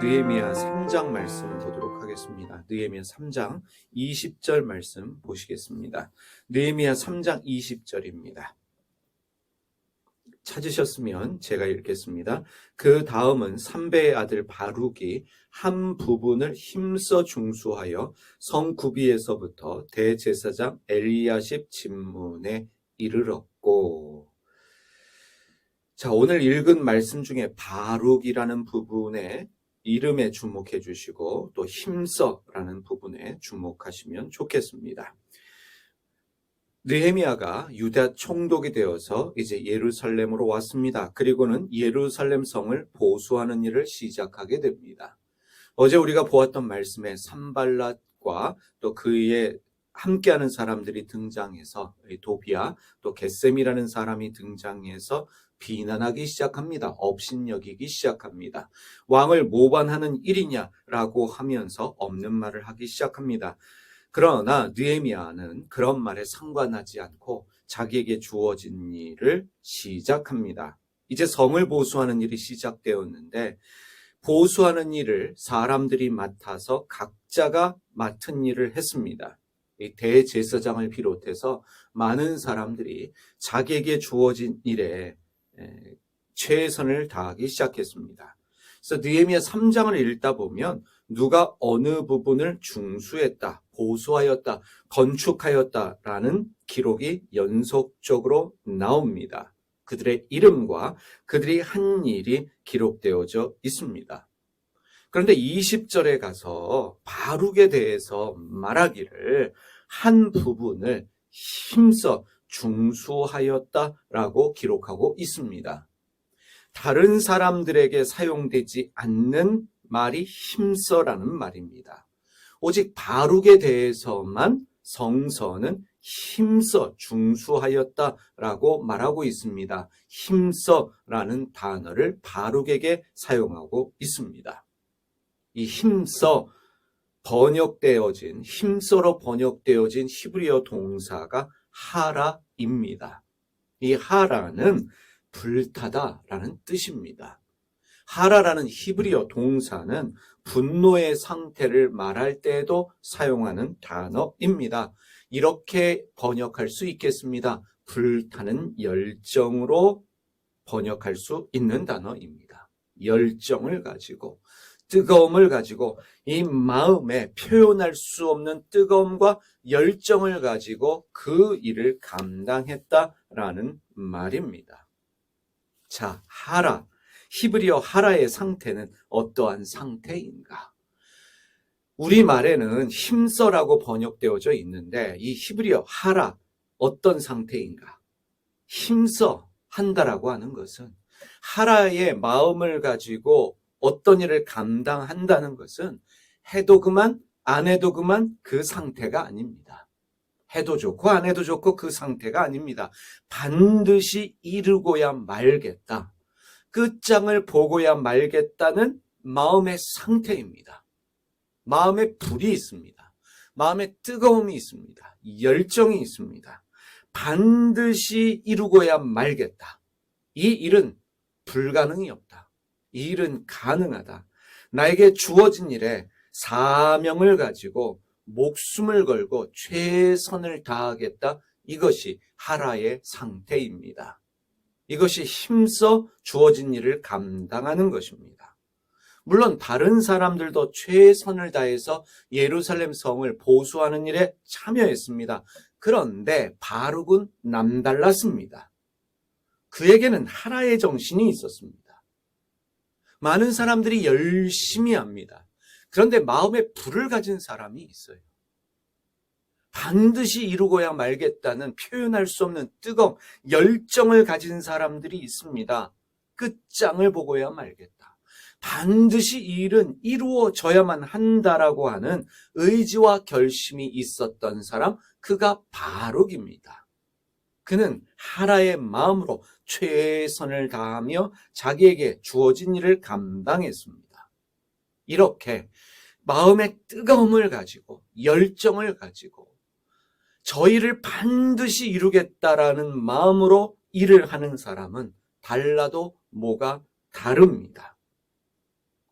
느헤미야 3장 말씀 보도록 하겠습니다. 느헤미야 3장 20절 말씀 보시겠습니다. 느헤미야 3장 20절입니다. 찾으셨으면 제가 읽겠습니다. 그 다음은 삼배의 아들 바룩이 한 부분을 힘써 중수하여 성 구비에서부터 대제사장 엘리야십 집문에 이르렀고. 자, 오늘 읽은 말씀 중에 바룩이라는 부분에 이름에 주목해 주시고 또 힘써라는 부분에 주목하시면 좋겠습니다. 느헤미야가 유다 총독이 되어서 이제 예루살렘으로 왔습니다. 그리고는 예루살렘 성을 보수하는 일을 시작하게 됩니다. 어제 우리가 보았던 말씀에 산발랏과 또 그의 함께하는 사람들이 등장해서 도비야 또 겟셈이라는 사람이 등장해서 비난하기 시작합니다. 업신여기기 시작합니다. 왕을 모반하는 일이냐라고 하면서 없는 말을 하기 시작합니다. 그러나 느헤미야는 그런 말에 상관하지 않고 자기에게 주어진 일을 시작합니다. 이제 성을 보수하는 일이 시작되었는데 보수하는 일을 사람들이 맡아서 각자가 맡은 일을 했습니다. 이 대제사장을 비롯해서 많은 사람들이 자기에게 주어진 일에 최선을 다하기 시작했습니다. 그래서 느헤미야 3장을 읽다 보면 누가 어느 부분을 중수했다, 보수하였다, 건축하였다라는 기록이 연속적으로 나옵니다. 그들의 이름과 그들이 한 일이 기록되어져 있습니다. 그런데 20절에 가서 바룩에 대해서 말하기를 한 부분을 힘써 중수하였다라고 기록하고 있습니다. 다른 사람들에게 사용되지 않는 말이 힘써라는 말입니다. 오직 바룩에 대해서만 성서는 힘써 중수하였다라고 말하고 있습니다. 힘써라는 단어를 바룩에게 사용하고 있습니다. 이 힘써 힘써로 번역되어진 히브리어 동사가 하라입니다. 이 하라는 불타다라는 뜻입니다. 하라라는 히브리어 동사는 분노의 상태를 말할 때에도 사용하는 단어입니다. 이렇게 번역할 수 있겠습니다. 불타는 열정으로 번역할 수 있는 단어입니다. 열정을 가지고 뜨거움을 가지고 이 마음에 표현할 수 없는 뜨거움과 열정을 가지고 그 일을 감당했다라는 말입니다. 자, 하라. 히브리어 하라의 상태는 어떠한 상태인가? 우리말에는 힘써라고 번역되어져 있는데 이 히브리어 하라 어떤 상태인가? 힘써 한다라고 하는 것은 하라의 마음을 가지고 어떤 일을 감당한다는 것은 해도 그만 안 해도 그만 그 상태가 아닙니다. 해도 좋고 안 해도 좋고 그 상태가 아닙니다. 반드시 이루고야 말겠다. 끝장을 보고야 말겠다는 마음의 상태입니다. 마음에 불이 있습니다. 마음에 뜨거움이 있습니다. 열정이 있습니다. 반드시 이루고야 말겠다. 이 일은 불가능이 없다. 이 일은 가능하다. 나에게 주어진 일에 사명을 가지고 목숨을 걸고 최선을 다하겠다. 이것이 하라의 상태입니다. 이것이 힘써 주어진 일을 감당하는 것입니다. 물론 다른 사람들도 최선을 다해서 예루살렘 성을 보수하는 일에 참여했습니다. 그런데 바룩은 남달랐습니다. 그에게는 하라의 정신이 있었습니다. 많은 사람들이 열심히 합니다. 그런데 마음에 불을 가진 사람이 있어요. 반드시 이루고야 말겠다는 표현할 수 없는 뜨거움, 열정을 가진 사람들이 있습니다. 끝장을 보고야 말겠다. 반드시 이 일은 이루어져야만 한다라고 하는 의지와 결심이 있었던 사람, 그가 바룩입니다. 그는 하라의 마음으로 최선을 다하며 자기에게 주어진 일을 감당했습니다. 이렇게 마음의 뜨거움을 가지고 열정을 가지고 저 일을 반드시 이루겠다라는 마음으로 일을 하는 사람은 달라도 뭐가 다릅니다.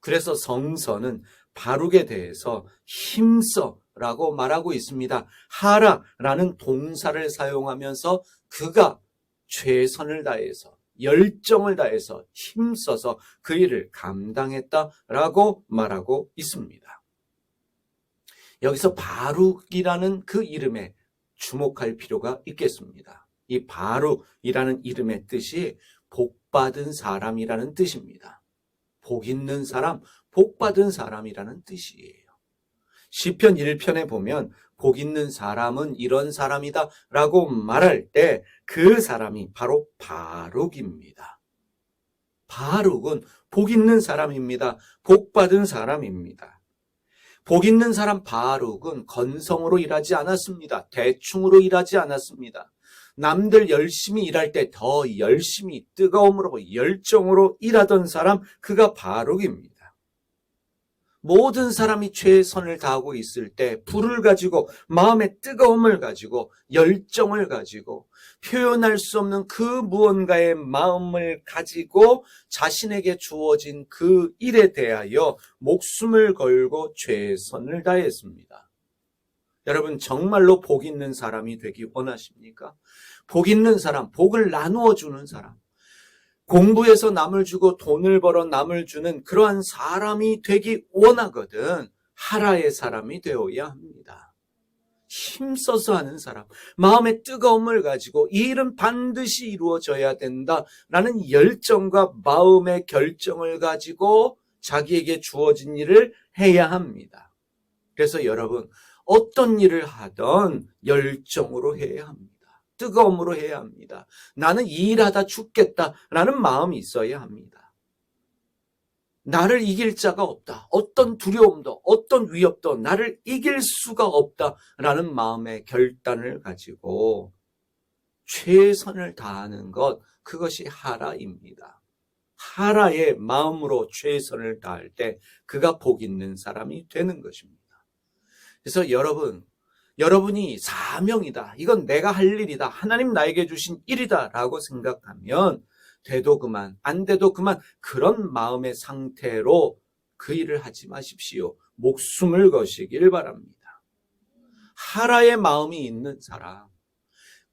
그래서 성서는 바룩에 대해서 힘써라고 말하고 있습니다. 하라라는 동사를 사용하면서 그가 최선을 다해서 열정을 다해서 힘써서 그 일을 감당했다라고 말하고 있습니다. 여기서 바룩이라는 그 이름에 주목할 필요가 있겠습니다. 이 바룩이라는 이름의 뜻이 복받은 사람이라는 뜻입니다. 복 있는 사람, 복받은 사람이라는 뜻이에요. 시편 1편에 보면 복 있는 사람은 이런 사람이다 라고 말할 때 그 사람이 바로 바룩입니다. 바룩은 복 있는 사람입니다. 복받은 사람입니다. 복 있는 사람 바룩은 건성으로 일하지 않았습니다. 대충으로 일하지 않았습니다. 남들 열심히 일할 때 더 열심히 뜨거움으로 열정으로 일하던 사람, 그가 바룩입니다. 모든 사람이 최선을 다하고 있을 때 불을 가지고 마음의 뜨거움을 가지고 열정을 가지고 표현할 수 없는 그 무언가의 마음을 가지고 자신에게 주어진 그 일에 대하여 목숨을 걸고 최선을 다했습니다. 여러분, 정말로 복 있는 사람이 되기 원하십니까? 복 있는 사람, 복을 나누어 주는 사람, 공부해서 남을 주고 돈을 벌어 남을 주는 그러한 사람이 되기 원하거든 하라의 사람이 되어야 합니다. 힘써서 하는 사람, 마음의 뜨거움을 가지고 이 일은 반드시 이루어져야 된다라는 열정과 마음의 결정을 가지고 자기에게 주어진 일을 해야 합니다. 그래서 여러분, 어떤 일을 하든 열정으로 해야 합니다. 뜨거움으로 해야 합니다. 나는 이 일하다 죽겠다라는 마음이 있어야 합니다. 나를 이길 자가 없다. 어떤 두려움도 어떤 위협도 나를 이길 수가 없다라는 마음의 결단을 가지고 최선을 다하는 것, 그것이 하라입니다. 하라의 마음으로 최선을 다할 때 그가 복 있는 사람이 되는 것입니다. 그래서 여러분이 사명이다, 이건 내가 할 일이다, 하나님 나에게 주신 일이다 라고 생각하면 돼도 그만, 안 돼도 그만, 그런 마음의 상태로 그 일을 하지 마십시오. 목숨을 거시길 바랍니다. 하라의 마음이 있는 사람,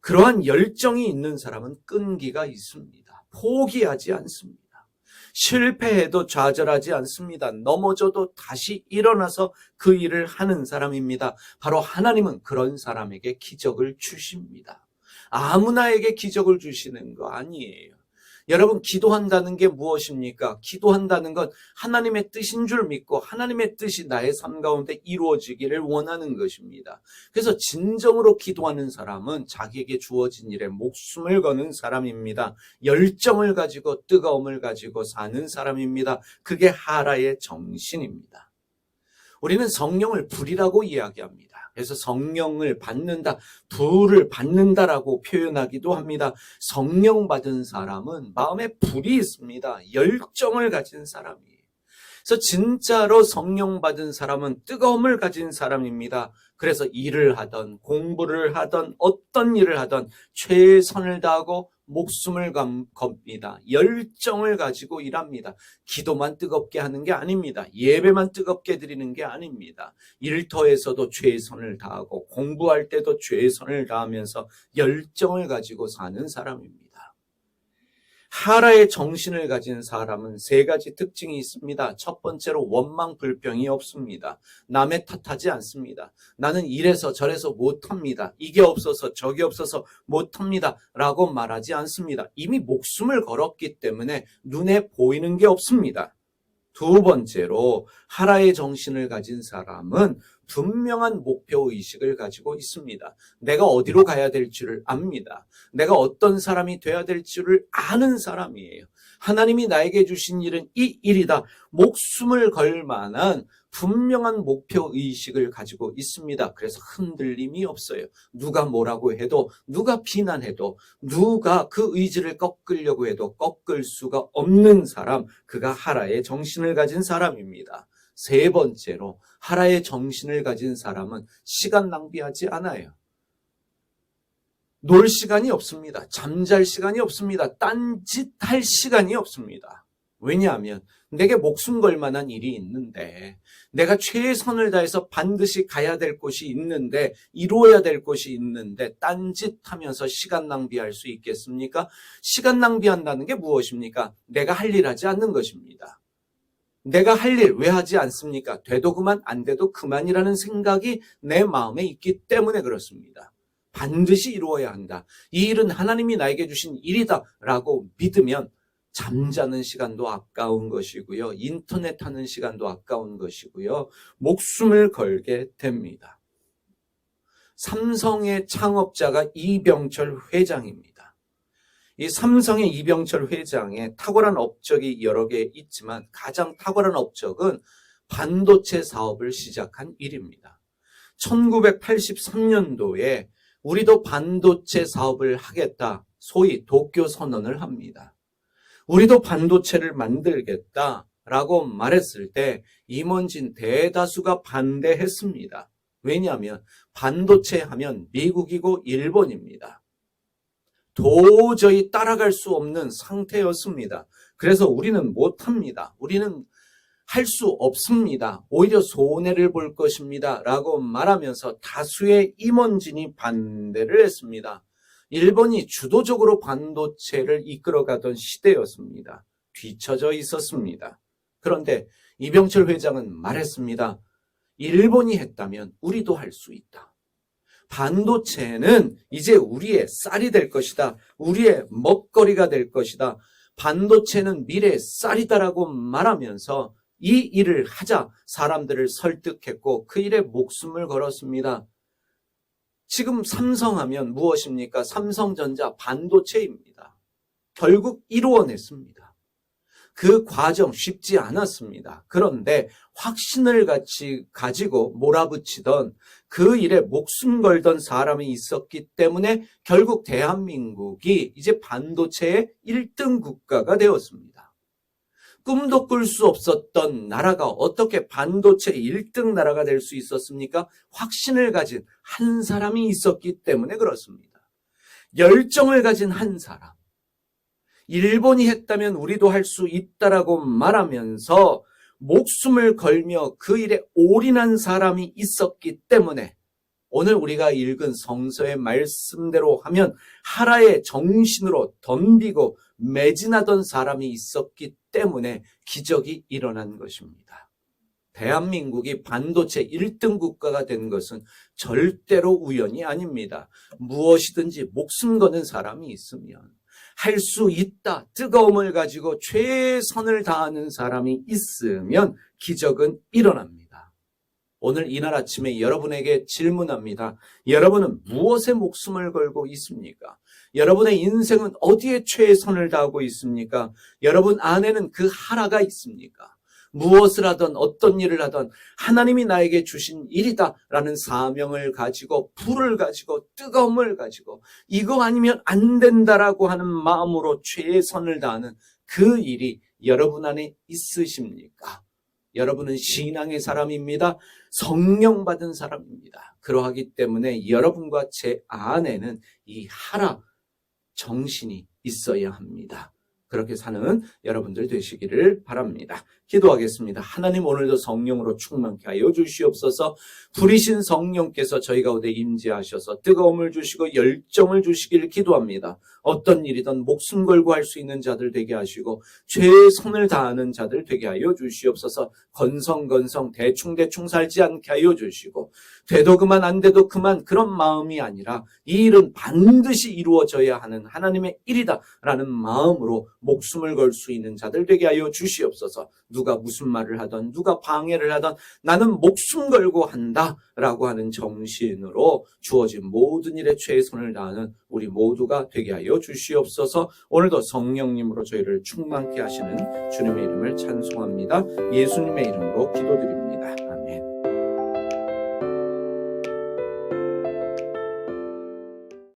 그러한 열정이 있는 사람은 끈기가 있습니다. 포기하지 않습니다. 실패해도 좌절하지 않습니다. 넘어져도 다시 일어나서 그 일을 하는 사람입니다. 바로 하나님은 그런 사람에게 기적을 주십니다. 아무나에게 기적을 주시는 거 아니에요. 여러분, 기도한다는 게 무엇입니까? 기도한다는 건 하나님의 뜻인 줄 믿고 하나님의 뜻이 나의 삶 가운데 이루어지기를 원하는 것입니다. 그래서 진정으로 기도하는 사람은 자기에게 주어진 일에 목숨을 거는 사람입니다. 열정을 가지고 뜨거움을 가지고 사는 사람입니다. 그게 하라의 정신입니다. 우리는 성령을 불이라고 이야기합니다. 그래서 성령을 받는다, 불을 받는다라고 표현하기도 합니다. 성령 받은 사람은 마음에 불이 있습니다. 열정을 가진 사람이에요. 그래서 진짜로 성령 받은 사람은 뜨거움을 가진 사람입니다. 그래서 일을 하던 공부를 하던 어떤 일을 하던 최선을 다하고 목숨을 겁니다. 열정을 가지고 일합니다. 기도만 뜨겁게 하는 게 아닙니다. 예배만 뜨겁게 드리는 게 아닙니다. 일터에서도 최선을 다하고 공부할 때도 최선을 다하면서 열정을 가지고 사는 사람입니다. 하라의 정신을 가진 사람은 세 가지 특징이 있습니다. 첫 번째로 원망 불평이 없습니다. 남의 탓하지 않습니다. 나는 이래서 저래서 못합니다. 이게 없어서 저게 없어서 못합니다 라고 말하지 않습니다. 이미 목숨을 걸었기 때문에 눈에 보이는 게 없습니다. 두 번째로 하라의 정신을 가진 사람은 분명한 목표의식을 가지고 있습니다. 내가 어디로 가야 될 줄을 압니다. 내가 어떤 사람이 돼야 될 줄을 아는 사람이에요. 하나님이 나에게 주신 일은 이 일이다. 목숨을 걸 만한 분명한 목표의식을 가지고 있습니다. 그래서 흔들림이 없어요. 누가 뭐라고 해도, 누가 비난해도, 누가 그 의지를 꺾으려고 해도 꺾을 수가 없는 사람, 그가 하라의 정신을 가진 사람입니다. 세 번째로 하라의 정신을 가진 사람은 시간 낭비하지 않아요. 놀 시간이 없습니다. 잠잘 시간이 없습니다. 딴짓할 시간이 없습니다. 왜냐하면 내게 목숨 걸 만한 일이 있는데, 내가 최선을 다해서 반드시 가야 될 곳이 있는데, 이루어야 될 곳이 있는데 딴짓하면서 시간 낭비할 수 있겠습니까? 시간 낭비한다는 게 무엇입니까? 내가 할 일 하지 않는 것입니다. 내가 할 일 왜 하지 않습니까? 돼도 그만, 안 돼도 그만이라는 생각이 내 마음에 있기 때문에 그렇습니다. 반드시 이루어야 한다. 이 일은 하나님이 나에게 주신 일이다 라고 믿으면 잠자는 시간도 아까운 것이고요. 인터넷 하는 시간도 아까운 것이고요. 목숨을 걸게 됩니다. 삼성의 창업자가 이병철 회장입니다. 이 삼성의 이병철 회장의 탁월한 업적이 여러 개 있지만 가장 탁월한 업적은 반도체 사업을 시작한 일입니다. 1983년도에 우리도 반도체 사업을 하겠다, 소위 도쿄 선언을 합니다. 우리도 반도체를 만들겠다라고 말했을 때 임원진 대다수가 반대했습니다. 왜냐하면 반도체 하면 미국이고 일본입니다. 도저히 따라갈 수 없는 상태였습니다. 그래서 우리는 못합니다. 우리는 할 수 없습니다. 오히려 손해를 볼 것입니다. 라고 말하면서 다수의 임원진이 반대를 했습니다. 일본이 주도적으로 반도체를 이끌어가던 시대였습니다. 뒤처져 있었습니다. 그런데 이병철 회장은 말했습니다. 일본이 했다면 우리도 할 수 있다. 반도체는 이제 우리의 쌀이 될 것이다. 우리의 먹거리가 될 것이다. 반도체는 미래의 쌀이다라고 말하면서 이 일을 하자 사람들을 설득했고 그 일에 목숨을 걸었습니다. 지금 삼성하면 무엇입니까? 삼성전자 반도체입니다. 결국 이루어냈습니다. 그 과정 쉽지 않았습니다. 그런데 확신을 가지고 몰아붙이던 그 일에 목숨 걸던 사람이 있었기 때문에 결국 대한민국이 이제 반도체의 1등 국가가 되었습니다. 꿈도 꿀 수 없었던 나라가 어떻게 반도체 1등 나라가 될 수 있었습니까? 확신을 가진 한 사람이 있었기 때문에 그렇습니다. 열정을 가진 한 사람. 일본이 했다면 우리도 할 수 있다라고 말하면서 목숨을 걸며 그 일에 올인한 사람이 있었기 때문에 오늘 우리가 읽은 성서의 말씀대로 하면 하라의 정신으로 덤비고 매진하던 사람이 있었기 때문에 기적이 일어난 것입니다. 대한민국이 반도체 1등 국가가 된 것은 절대로 우연이 아닙니다. 무엇이든지 목숨 거는 사람이 있으면 할 수 있다, 뜨거움을 가지고 최선을 다하는 사람이 있으면 기적은 일어납니다. 오늘 이날 아침에 여러분에게 질문합니다. 여러분은 무엇에 목숨을 걸고 있습니까? 여러분의 인생은 어디에 최선을 다하고 있습니까? 여러분 안에는 그 하라가 있습니까? 무엇을 하든 어떤 일을 하든 하나님이 나에게 주신 일이다라는 사명을 가지고 불을 가지고 뜨거움을 가지고 이거 아니면 안 된다라고 하는 마음으로 최선을 다하는 그 일이 여러분 안에 있으십니까? 여러분은 신앙의 사람입니다. 성령 받은 사람입니다. 그러하기 때문에 여러분과 제 안에는 이 하라 정신이 있어야 합니다. 그렇게 사는 여러분들 되시기를 바랍니다. 기도하겠습니다. 하나님 오늘도 성령으로 충만케 하여 주시옵소서. 부리신 성령께서 저희 가운데 임재하셔서 뜨거움을 주시고 열정을 주시기를 기도합니다. 어떤 일이든 목숨 걸고 할 수 있는 자들 되게 하시고 최선을 다하는 자들 되게 하여 주시옵소서. 건성건성 대충 살지 않게 하여 주시고 돼도 그만 안 돼도 그만 그런 마음이 아니라 이 일은 반드시 이루어져야 하는 하나님의 일이다라는 마음으로 목숨을 걸 수 있는 자들 되게 하여 주시옵소서. 누가 무슨 말을 하든 누가 방해를 하든 나는 목숨 걸고 한다라고 하는 정신으로 주어진 모든 일에 최선을 다하는 우리 모두가 되게 하여 주시옵소서. 오늘도 성령님으로 저희를 충만케 하시는 주님의 이름을 찬송합니다. 예수님의 이름으로 기도드립니다.